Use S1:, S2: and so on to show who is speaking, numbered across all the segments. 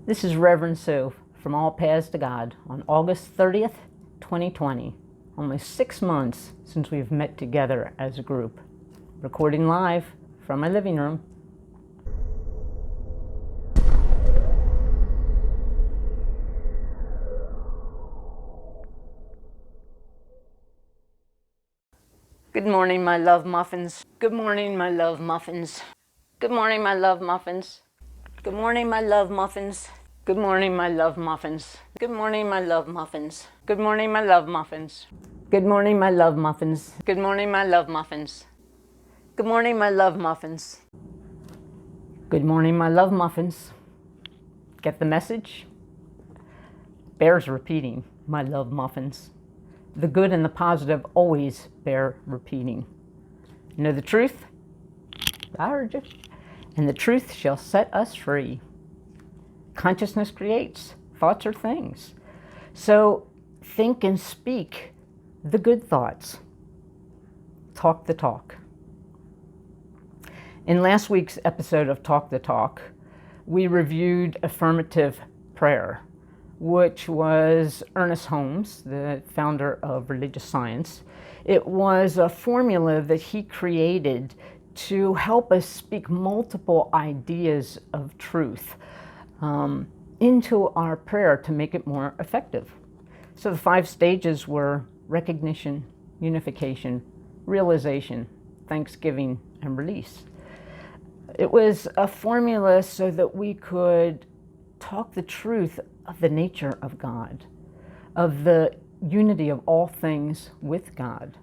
S1: This is Reverend Sue from All Paths to God on August 30th, 2020. Only 6 months since we've met together as a group. Recording live from my living room. Good morning, my love muffins. Good morning, my love muffins. Good morning, my love muffins. Good morning, my love muffins. Good morning, my love muffins. Good morning, my love muffins. Good morning, my love muffins. Good morning, my love muffins. Good morning, my love muffins. Good morning, my love muffins. Good morning, my love muffins. Get the message? Bears repeating, my love muffins. The good and the positive always bear repeating. You know the truth? I heard you. And the truth shall set us free. Consciousness creates. Thoughts are things. So think and speak the good thoughts. Talk the talk. In last week's episode of Talk the Talk, we reviewed affirmative prayer, which was Ernest Holmes, the founder of religious science. It was a formula that he created to help us speak multiple ideas of truth into our prayer to make it more effective. So the 5 stages were recognition, unification, realization, thanksgiving, and release. It was a formula so that we could talk the truth of the nature of God, of the unity of all things with God,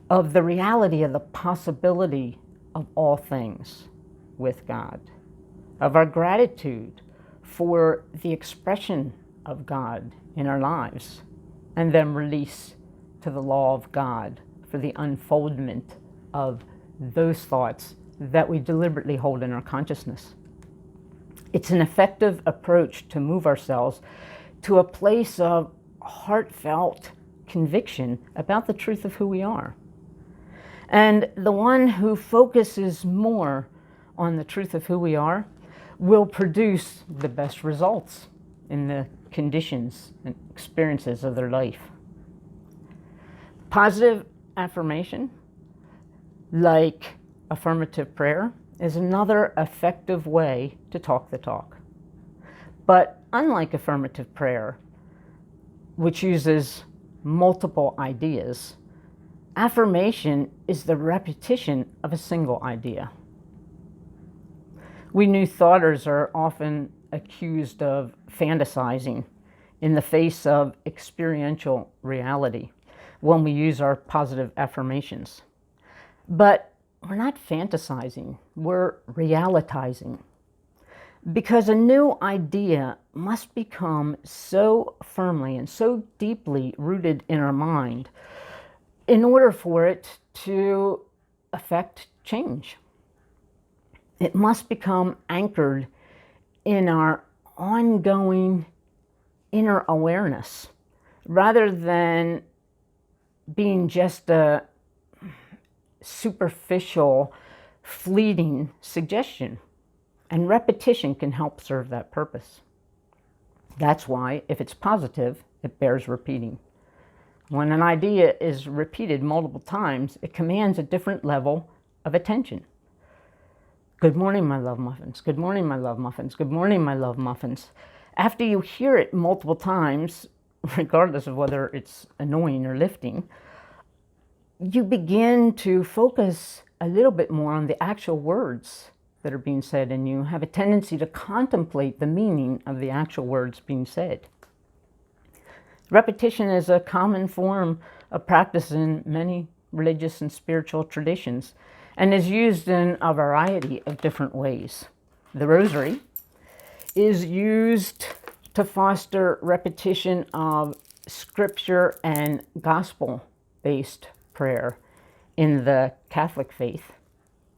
S1: of the reality of the possibility of all things with God, of our gratitude for the expression of God in our lives, and then release to the law of God for the unfoldment of those thoughts that we deliberately hold in our consciousness. It's an effective approach to move ourselves to a place of heartfelt conviction about the truth of who we are. And the one who focuses more on the truth of who we are will produce the best results in the conditions and experiences of their life. Positive affirmation, like affirmative prayer, is another effective way to talk the talk. But unlike affirmative prayer, which uses multiple ideas, affirmation is the repetition of a single idea. We New Thoughters are often accused of fantasizing in the face of experiential reality when we use our positive affirmations. But we're not fantasizing, we're realitizing. Because a new idea must become so firmly and so deeply rooted in our mind in order for it to affect change. It must become anchored in our ongoing inner awareness rather than being just a superficial, fleeting suggestion. And repetition can help serve that purpose. That's why, if it's positive, it bears repeating. When an idea is repeated multiple times, it commands a different level of attention. Good morning, my love muffins. Good morning, my love muffins. Good morning, my love muffins. After you hear it multiple times, regardless of whether it's annoying or lifting, you begin to focus a little bit more on the actual words that are being said, and you have a tendency to contemplate the meaning of the actual words being said. Repetition is a common form of practice in many religious and spiritual traditions and is used in a variety of different ways. The rosary is used to foster repetition of scripture and gospel-based prayer in the Catholic faith.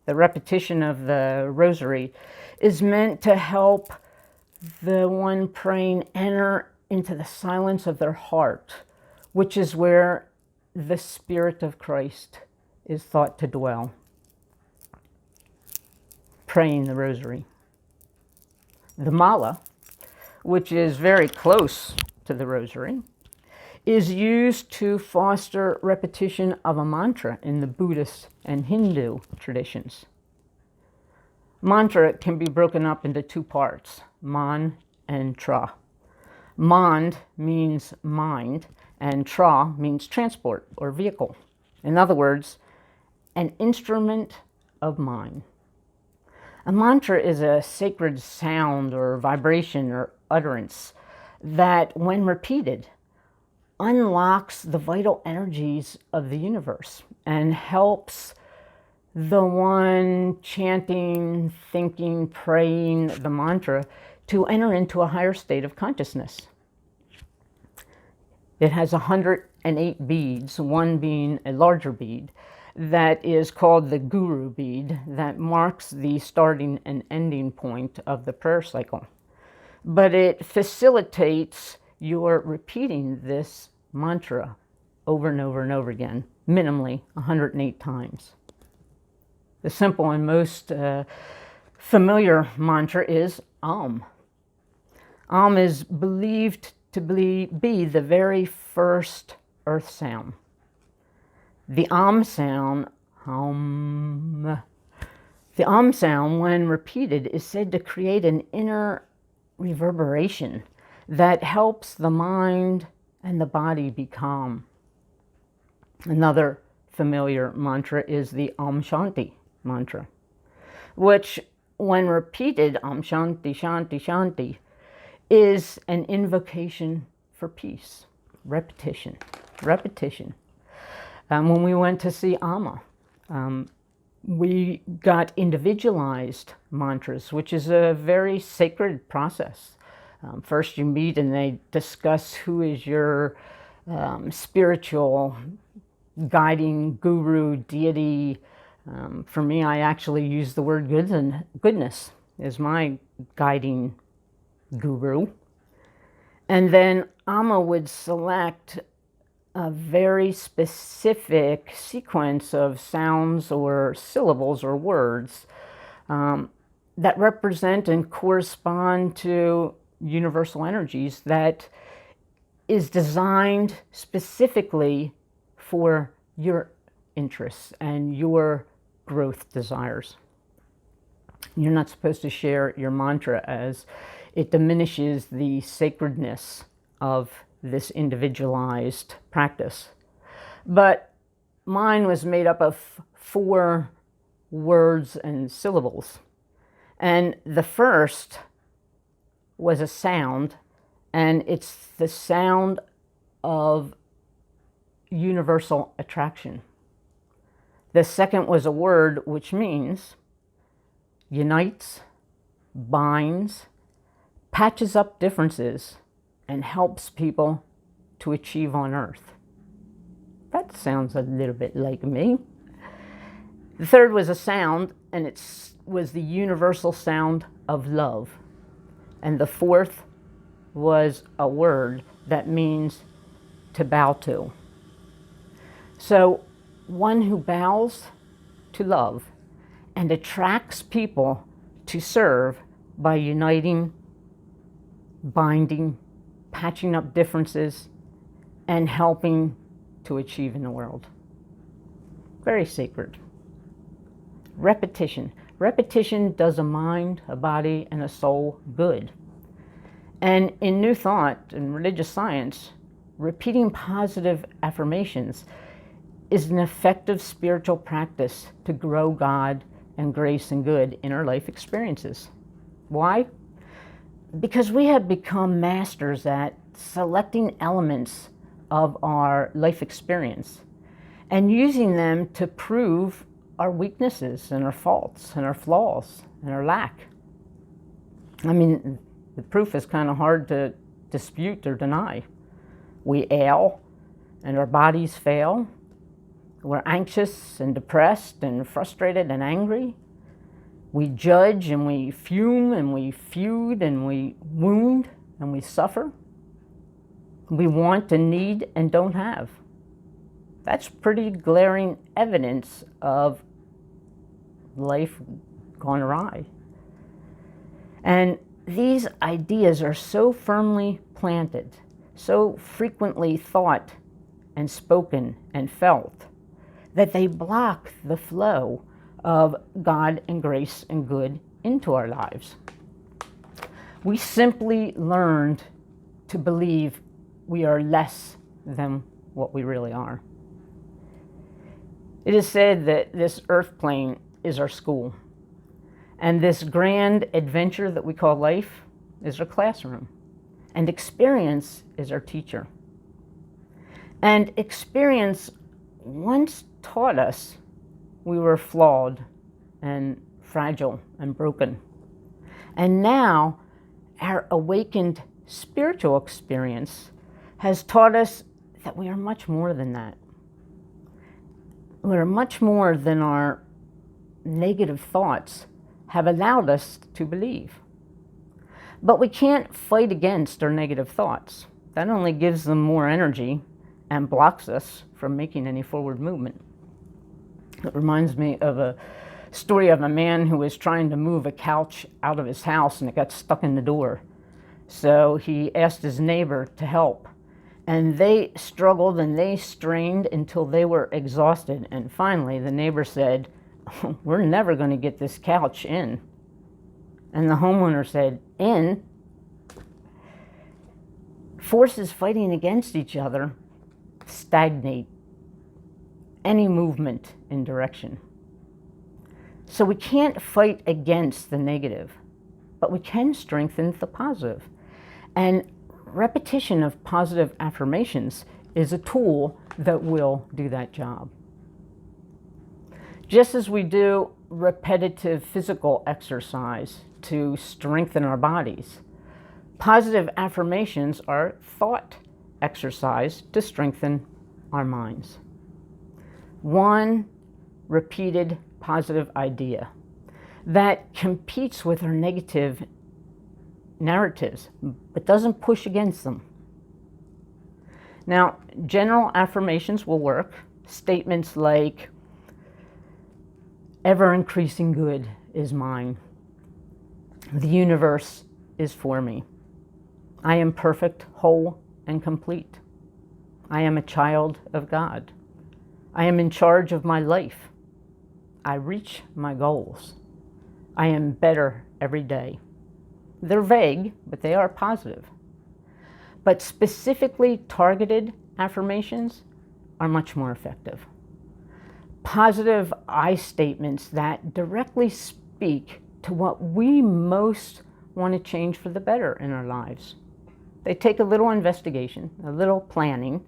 S1: The repetition of the rosary is meant to help the one praying enter into the silence of their heart, which is where the Spirit of Christ is thought to dwell. Praying the rosary. The mala, which is very close to the rosary, is used to foster repetition of a mantra in the Buddhist and Hindu traditions. Mantra can be broken up into two parts, man and tra. Mand means mind, and tra means transport or vehicle. In other words, an instrument of mind. A mantra is a sacred sound or vibration or utterance that, when repeated, unlocks the vital energies of the universe and helps the one chanting, thinking, praying the mantra to enter into a higher state of consciousness. It has 108 beads, one being a larger bead, that is called the Guru bead, that marks the starting and ending point of the prayer cycle. But it facilitates your repeating this mantra over and over and over again, minimally 108 times. The simple and most familiar mantra is Om. Om is believed to be the very first earth sound. The Om sound, the Om sound, when repeated, is said to create an inner reverberation that helps the mind and the body be calm. Another familiar mantra is the Om Shanti mantra, which, when repeated, Om Shanti, Shanti, Shanti, is an invocation for peace. Repetition, repetition. When we went to see Amma, we got individualized mantras, which is a very sacred process. First you meet and they discuss who is your spiritual guiding guru, deity. For me, I actually use the word goodness is my guiding guru. And then Amma would select a very specific sequence of sounds or syllables or words that represent and correspond to universal energies that is designed specifically for your interests and your growth desires. You're not supposed to share your mantra, as it diminishes the sacredness of this individualized practice. But mine was made up of 4 words and syllables. And the first was a sound, and it's the sound of universal attraction. The second was a word which means unites, binds, patches up differences, and helps people to achieve on earth. That sounds a little bit like me. The third was a sound, and it was the universal sound of love. And the fourth was a word that means to bow to. So one who bows to love and attracts people to serve by uniting, binding, patching up differences, and helping to achieve in the world. Very sacred. Repetition. Repetition does a mind, a body, and a soul good. And in New Thought and religious science, repeating positive affirmations is an effective spiritual practice to grow God and grace and good in our life experiences. Why? Because we have become masters at selecting elements of our life experience and using them to prove our weaknesses and our faults and our flaws and our lack. I mean, the proof is kind of hard to dispute or deny. We ail and our bodies fail. We're anxious and depressed and frustrated and angry. We judge and we fume and we feud and we wound and we suffer. We want and need and don't have. That's pretty glaring evidence of life gone awry. And these ideas are so firmly planted, so frequently thought and spoken and felt, that they block the flow of God and grace and good into our lives. We simply learned to believe we are less than what we really are. It is said that this earth plane is our school, and this grand adventure that we call life is our classroom, and experience is our teacher. And experience once taught us we were flawed and fragile and broken. And now our awakened spiritual experience has taught us that we are much more than that. We are much more than our negative thoughts have allowed us to believe. But we can't fight against our negative thoughts. That only gives them more energy and blocks us from making any forward movement. It reminds me of a story of a man who was trying to move a couch out of his house and it got stuck in the door. So he asked his neighbor to help. And they struggled and they strained until they were exhausted. And finally the neighbor said, "We're never going to get this couch in." And the homeowner said, "In?" Forces fighting against each other stagnate any movement in direction. So we can't fight against the negative, but we can strengthen the positive. And repetition of positive affirmations is a tool that will do that job. Just as we do repetitive physical exercise to strengthen our bodies, positive affirmations are thought exercise to strengthen our minds. One repeated positive idea that competes with our negative narratives, but doesn't push against them. Now, general affirmations will work. Statements like, "Ever-increasing good is mine. The universe is for me. I am perfect, whole, and complete. I am a child of God. I am in charge of my life. I reach my goals. I am better every day." They're vague, but they are positive. But specifically targeted affirmations are much more effective. Positive I statements that directly speak to what we most want to change for the better in our lives. They take a little investigation, a little planning.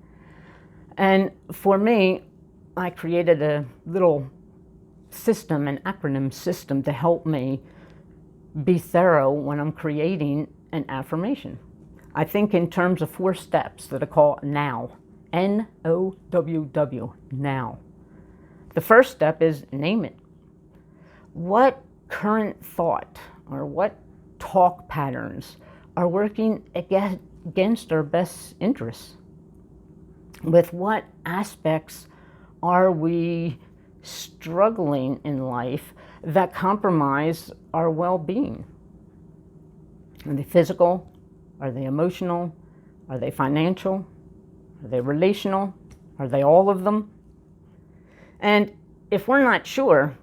S1: And for me, I created a little system, an acronym system, to help me be thorough when I'm creating an affirmation. I think in terms of 4 steps that I call NOW. N-O-W-W, now. The first step is name it. What current thought or what talk patterns are working against our best interests? With what aspects are we struggling in life that compromise our well-being? Are they physical? Are they emotional? Are they financial? Are they relational? Are they all of them? And if we're not sure,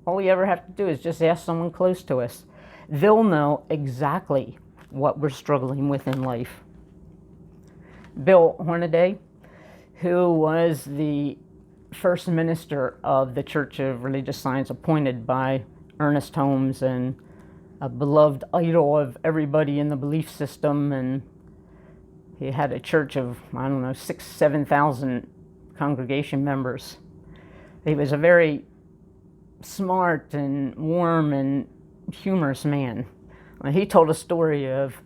S1: all we ever have to do is just ask someone close to us. They'll know exactly what we're struggling with in life. Bill Hornaday, who was the first minister of the Church of Religious Science appointed by Ernest Holmes and a beloved idol of everybody in the belief system, and he had a church of, 6,000, 7,000 congregation members. He was a very smart and warm and humorous man. He told a story of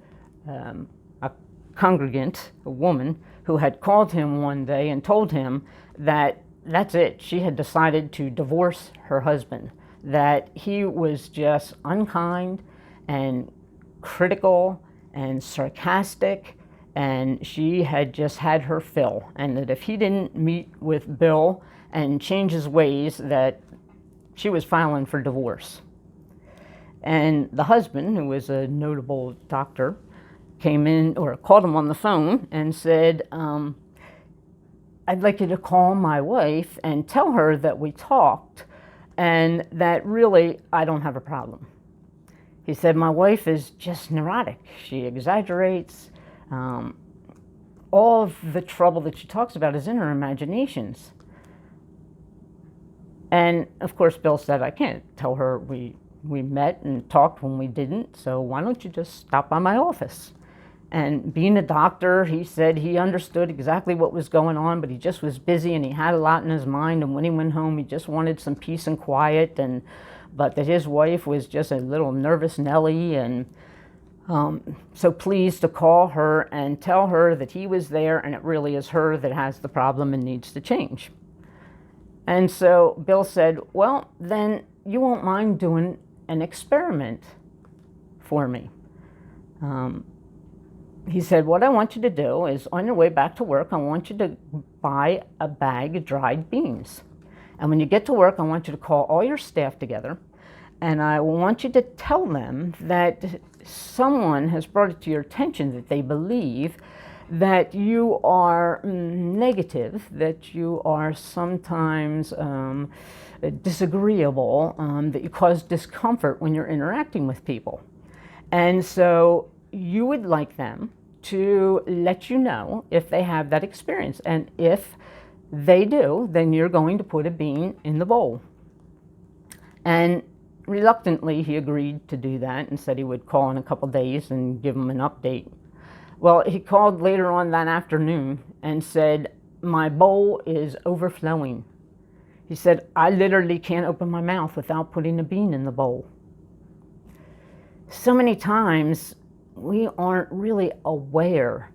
S1: a congregant, a woman, who had called him one day and told him that that's it. She had decided to divorce her husband, that he was just unkind and critical and sarcastic, and she had just had her fill, and that if he didn't meet with Bill and change his ways, that she was filing for divorce. And the husband, who was a notable doctor, came in or called him on the phone and said, I'd like you to call my wife and tell her that we talked and that really I don't have a problem. He said, my wife is just neurotic. She exaggerates. All of the trouble that she talks about is in her imaginations. And of course, Bill said, I can't tell her we met and talked when we didn't, so why don't you just stop by my office? And being a doctor, he said he understood exactly what was going on, but he just was busy and he had a lot in his mind. And when he went home, he just wanted some peace and quiet. But that his wife was just a little nervous Nelly. And so pleased to call her and tell her that he was there and it really is her that has the problem and needs to change. And so Bill said, well, then you won't mind doing an experiment for me. He said, what I want you to do is on your way back to work, I want you to buy a bag of dried beans. And when you get to work, I want you to call all your staff together. And I want you to tell them that someone has brought it to your attention that they believe that you are negative, that you are sometimes disagreeable, that you cause discomfort when you're interacting with people. And so you would like them to let you know if they have that experience. And if they do, then you're going to put a bean in the bowl. And reluctantly, he agreed to do that and said he would call in a couple days and give them an update. Well, he called later on that afternoon and said, my bowl is overflowing. He said, I literally can't open my mouth without putting a bean in the bowl. So many times, we aren't really aware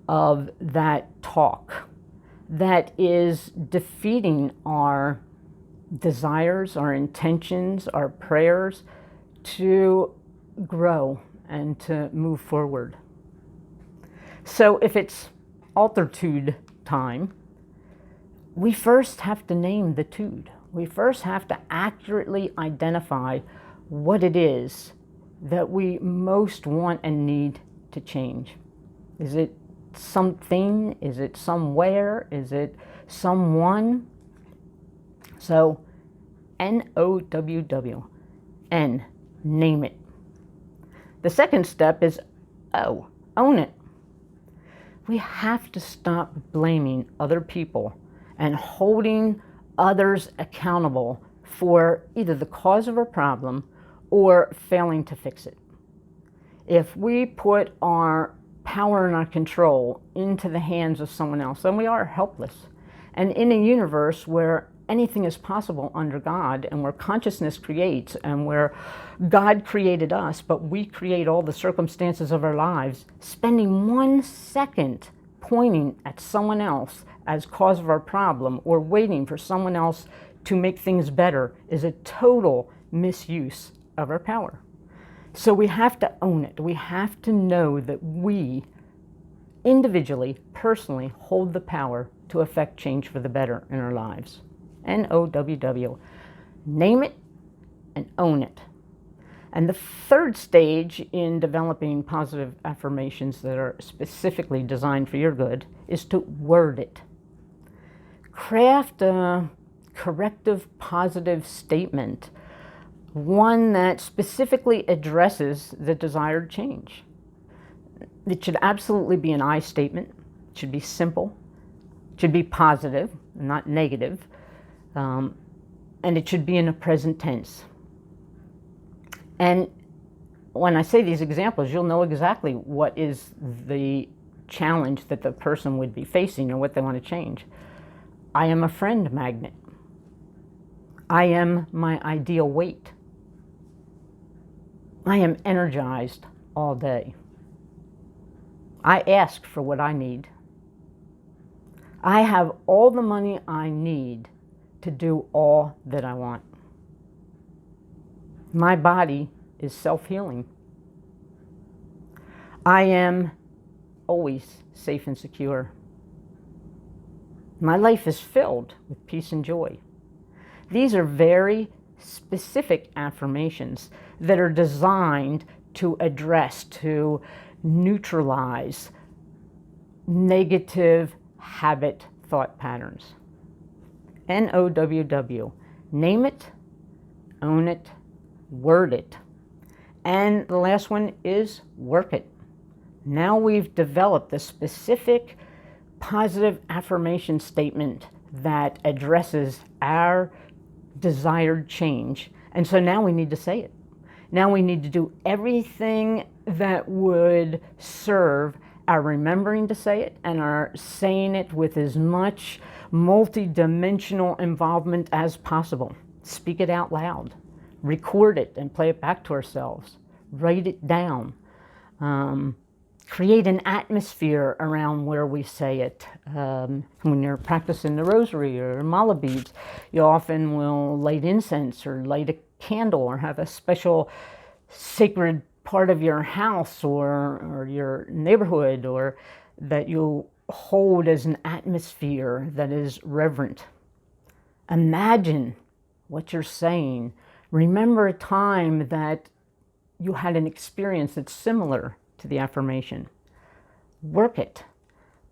S1: of that talk that is defeating our desires, our intentions, our prayers to grow and to move forward. So if it's altertude time, we first have to name the tude. We first have to accurately identify what it is that we most want and need to change. Is it something? Is it somewhere? Is it someone? So N.O.W.W. N, name it. The second step is O, own it. We have to stop blaming other people and holding others accountable for either the cause of our problem or failing to fix it. If we put our power and our control into the hands of someone else, then we are helpless. And in a universe where anything is possible under God and where consciousness creates and where God created us, but we create all the circumstances of our lives, spending 1 second pointing at someone else as cause of our problem or waiting for someone else to make things better is a total misuse of our power. So we have to own it. We have to know that we individually, personally, hold the power to affect change for the better in our lives. N.O.W.W. Name it and own it. And the third stage in developing positive affirmations that are specifically designed for your good is to word it. Craft a corrective, positive statement, one that specifically addresses the desired change. It should absolutely be an I statement. It should be simple. It should be positive, not negative. And it should be in a present tense. And when I say these examples, you'll know exactly what is the challenge that the person would be facing or what they want to change. I am a friend magnet. I am my ideal weight. I am energized all day. I ask for what I need. I have all the money I need to do all that I want. My body is self-healing. I am always safe and secure. My life is filled with peace and joy. These are very specific affirmations that are designed to address, to neutralize negative habit thought patterns. N.O.W.W. Name it, own it, word it. And the last one is work it. Now we've developed a specific positive affirmation statement that addresses our desired change. And so now we need to say it. Now we need to do everything that would serve our remembering to say it and our saying it with as much multi-dimensional involvement as possible. Speak it out loud. Record it and play it back to ourselves. Write it down. Create an atmosphere around where we say it. When you're practicing the rosary or mala beads, you often will light incense or light a candle or have a special sacred part of your house or your neighborhood, or that you'll hold as an atmosphere that is reverent. Imagine what you're saying. Remember a time that you had an experience that's similar to the affirmation. Work it.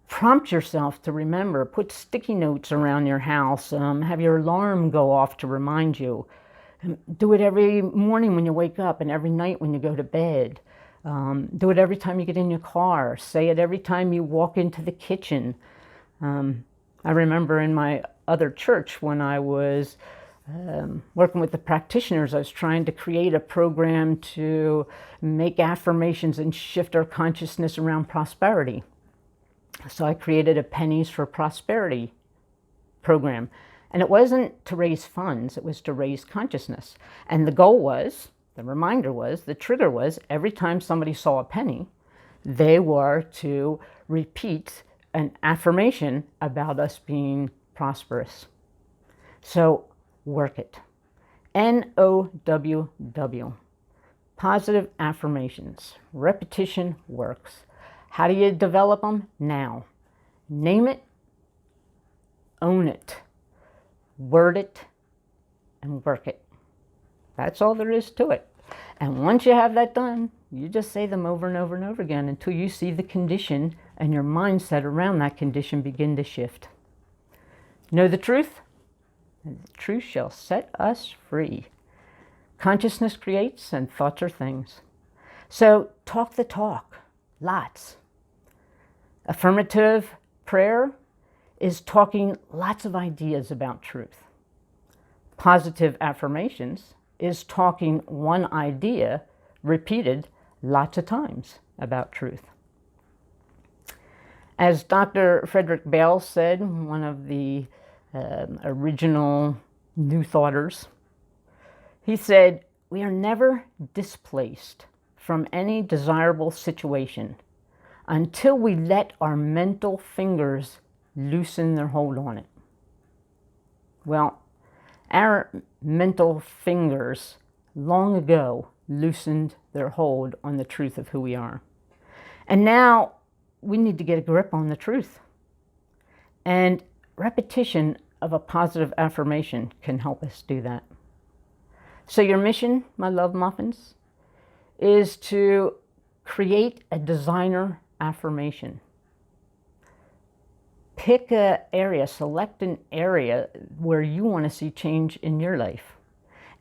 S1: Prompt yourself to remember. Put sticky notes around your house. Have your alarm go off to remind you. Do it every morning when you wake up and every night when you go to bed. Do it every time you get in your car. Say it every time you walk into the kitchen. I remember in my other church when I was working with the practitioners, I was trying to create a program to make affirmations and shift our consciousness around prosperity. So I created a Pennies for Prosperity program. And it wasn't to raise funds, it was to raise consciousness. And the goal was, the reminder was, the trigger was, every time somebody saw a penny, they were to repeat an affirmation about us being prosperous. So work it. N.O.W.W. Positive affirmations. Repetition works. How do you develop them? Now. Name it, own it, word it, and work it. That's all there is to it. And once you have that done, you just say them over and over and over again until you see the condition and your mindset around that condition begin to shift. Know the truth, and the truth shall set us free. Consciousness creates and thoughts are things. So talk the talk, lots. Affirmative prayer is talking lots of ideas about truth. Positive affirmations is talking one idea repeated lots of times about truth. As Dr. Frederick Bell said, one of the original New Thoughters, he said, "We are never displaced from any desirable situation until we let our mental fingers loosen their hold on it." Well, our mental fingers long ago loosened their hold on the truth of who we are. And now we need to get a grip on the truth. And repetition of a positive affirmation can help us do that. So your mission, my love muffins, is to create a designer affirmation. Pick an area, select an area where you want to see change in your life.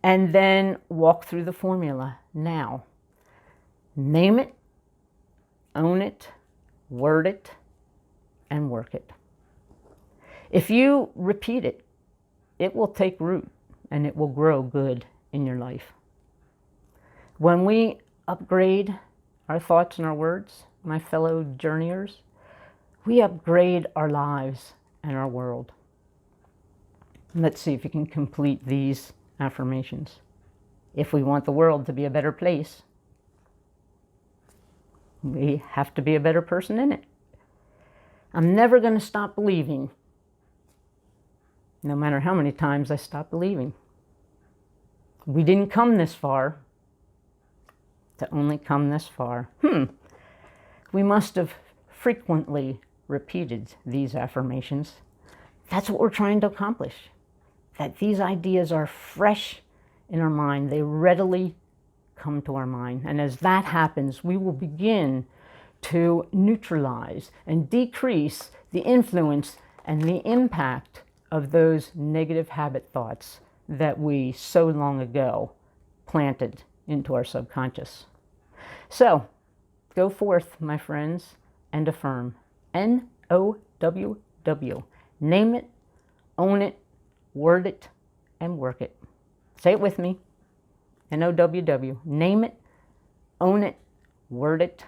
S1: And then walk through the formula now. Name it, own it, word it, and work it. If you repeat it, it will take root and it will grow good in your life. When we upgrade our thoughts and our words, my fellow journeyers, we upgrade our lives and our world. Let's see if you can complete these affirmations. If we want the world to be a better place, we have to be a better person in it. I'm never going to stop believing, no matter how many times I stop believing. We didn't come this far to only come this far. We must have frequently repeated these affirmations. That's what we're trying to accomplish. That these ideas are fresh in our mind. They readily come to our mind. And as that happens, we will begin to neutralize and decrease the influence and the impact of those negative habit thoughts that we so long ago planted into our subconscious. So, go forth, my friends, and affirm. N-O-W-W. Name it, own it, word it, and work it. Say it with me. N-O-W-W. Name it, own it, word it,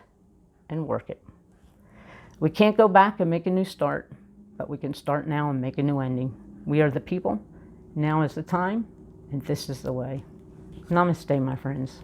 S1: and work it. We can't go back and make a new start, but we can start now and make a new ending. We are the people. Now is the time, and this is the way. Namaste, my friends.